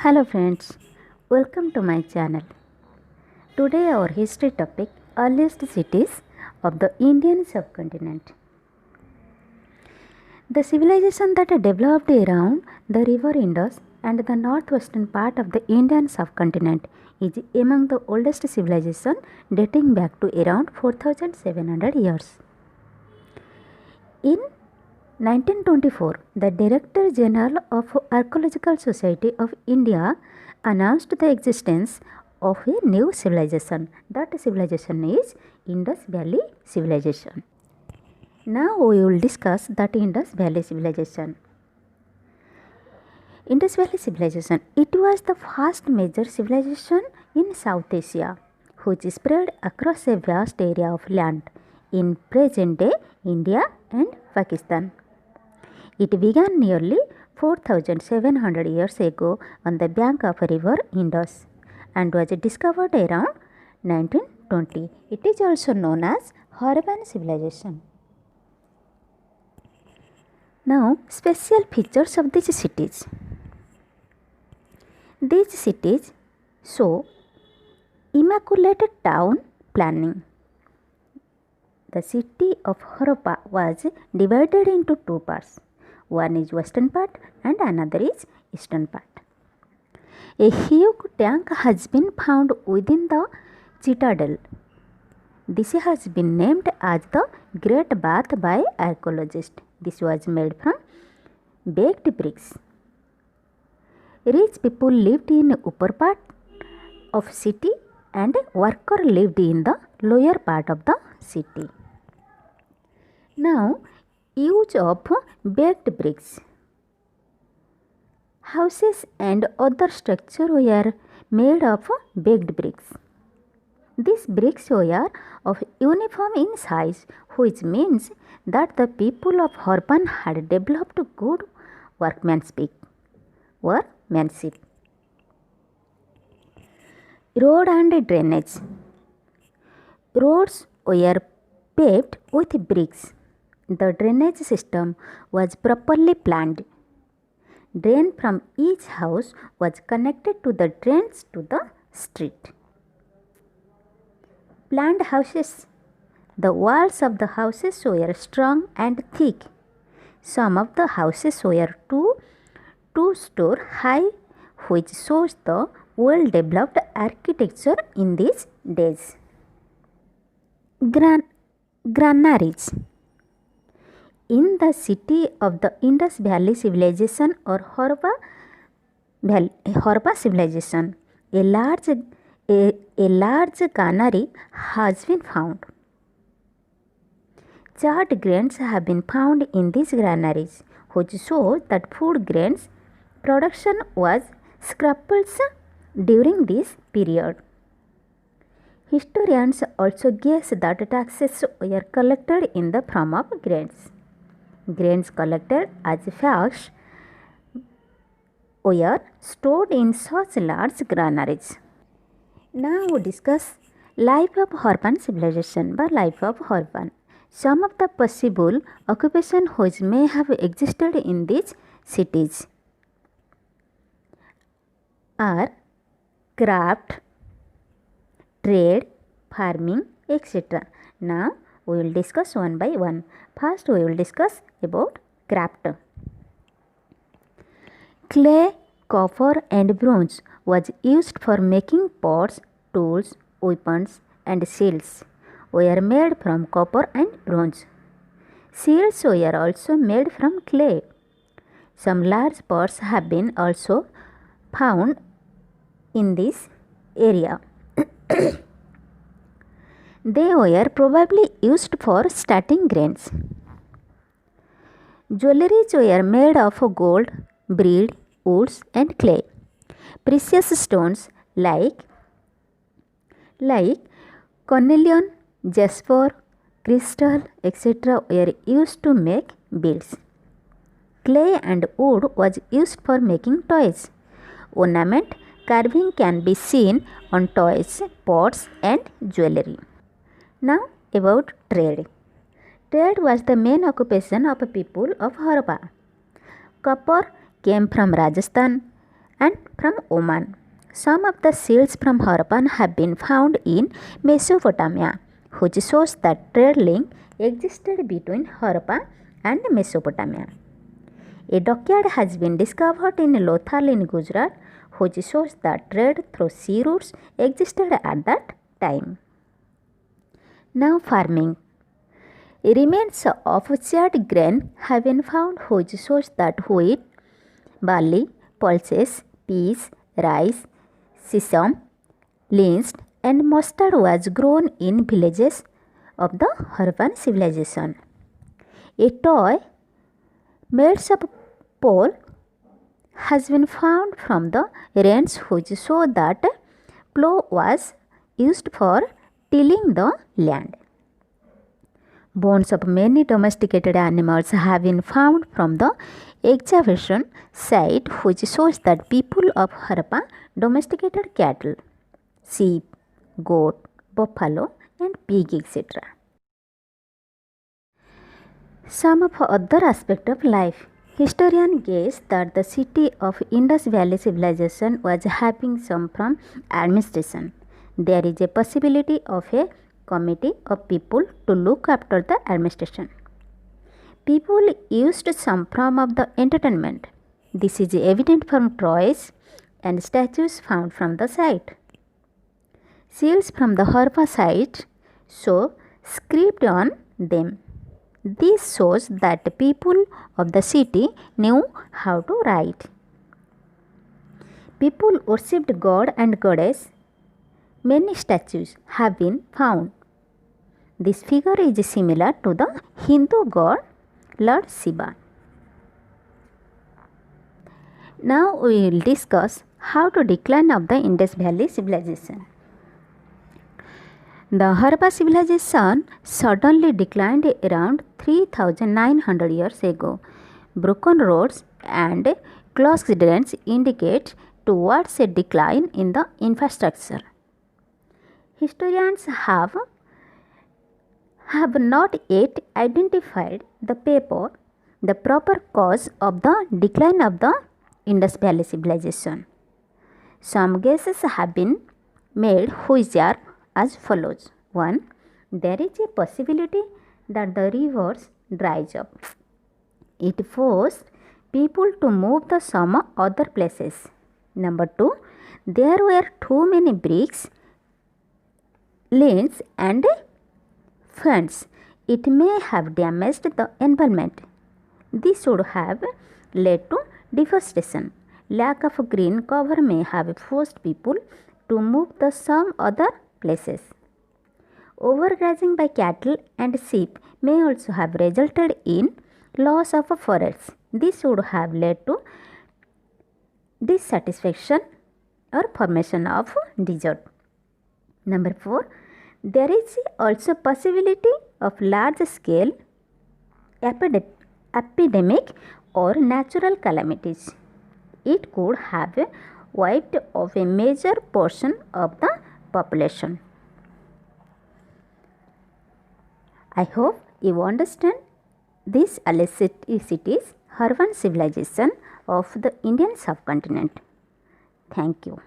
Hello friends, welcome to my channel. Today our history topic earliest cities of the Indian subcontinent. The civilization that developed around the river Indus and the northwestern part of the Indian subcontinent is among the oldest civilization dating back to around 4700 years. In 1924, the Director General of Archaeological Society of India announced the existence of a new civilization. That civilization is Indus Valley Civilization. Now we will discuss that Indus Valley Civilization. Indus Valley Civilization, it was the first major civilization in South Asia, which spread across a vast area of land in present-day India and Pakistan. It began nearly 4700 years ago on the bank of river Indus and was discovered around 1920. It is also known as Harappan civilization. Now, special features of these cities. These cities show immaculate town planning. The city of Harappa was divided into two parts. One is western part and another is eastern part. A huge tank has been found within the citadel. This has been named as the Great Bath by archaeologists. This was made from baked bricks. Rich people lived in upper part of city and worker lived in the lower part of the city. Now, use of baked bricks. Houses and other structures were made of baked bricks. These bricks were of uniform in size, which means that the people of Harappan had developed good workmanship. Road and drainage. Roads were paved with bricks. The drainage system was properly planned. Drain from each house was connected to the drains to the street. Planned houses. The walls of the houses were strong and thick. Some of the houses were two-story high, which shows the well-developed architecture in these days. Granaries. In the city of the Indus Valley Civilization or Harappa Civilization, a large granary has been found. Charred grains have been found in these granaries, which shows that food grains production was scrupulous during this period. Historians also guess that taxes were collected in the form of grains. Grains collected as facts were stored in such large granaries. Now we discuss life of Harappan civilization by life of Harappan. Some of the possible occupations which may have existed in these cities are craft, trade, farming, etc. Now we will discuss one by one. First we will discuss about craft. Clay, copper and bronze was used for making pots, tools, weapons and shields were made from copper and bronze. Shields were also made from clay. Some large pots have been also found in this area. They were probably used for starting grains. Jewelries were made of gold, bead, woods and clay. Precious stones like cornelian, jasper, crystal, etc. were used to make beads. Clay and wood was used for making toys. Ornament carving can be seen on toys, pots and jewelry. Now about trade. Trade was the main occupation of people of Harappa. Copper came from Rajasthan and from Oman. Some of the seals from Harappan have been found in Mesopotamia, which shows that trade link existed between Harappa and Mesopotamia. A dockyard has been discovered in Lothal in Gujarat, which shows that trade through sea routes existed at that time. Now farming. Remains of charred grain have been found, which shows that wheat, barley, pulses, peas, rice, sesame, lentils and mustard was grown in villages of the Harappan civilization. A toy made of pole has been found from the ruins, which show that plough was used for tilling the land. Bones of many domesticated animals have been found from the excavation site, which shows that people of Harappa domesticated cattle, sheep, goat, buffalo and pig, etc. Some of other aspects of life. Historians guess that the city of Indus Valley civilization was having some from administration. There is a possibility of a committee of people to look after the administration. People used some form of the entertainment. This is evident from toys and statues found from the site. Seals from the Harappa site show script on them. This shows that the people of the city knew how to write. People worshipped God and Goddess. Many statues have been found. This figure is similar to the Hindu god Lord Shiva. Now we will discuss how to decline of the Indus Valley civilization. The Harappa civilization suddenly declined around 3900 years ago. Broken roads and closed drains indicate towards a decline in the infrastructure. Historians have not yet identified the proper cause of the decline of the Indus Valley civilization. Some guesses have been made, which are as follows. 1. There is a possibility that the rivers dries up. It forced people to move to some other places. Number 2. There were too many bricks, lanes and funds. It may have damaged the environment. This would have led to deforestation. Lack of green cover may have forced people to move to some other places. Overgrazing by cattle and sheep may also have resulted in loss of forests. This would have led to dissatisfaction or formation of desert. Number 4. There is also possibility of large scale epidemic or natural calamities. It could have wiped off a major portion of the population. I hope you understand this cities Harappan civilization of the Indian subcontinent. Thank you.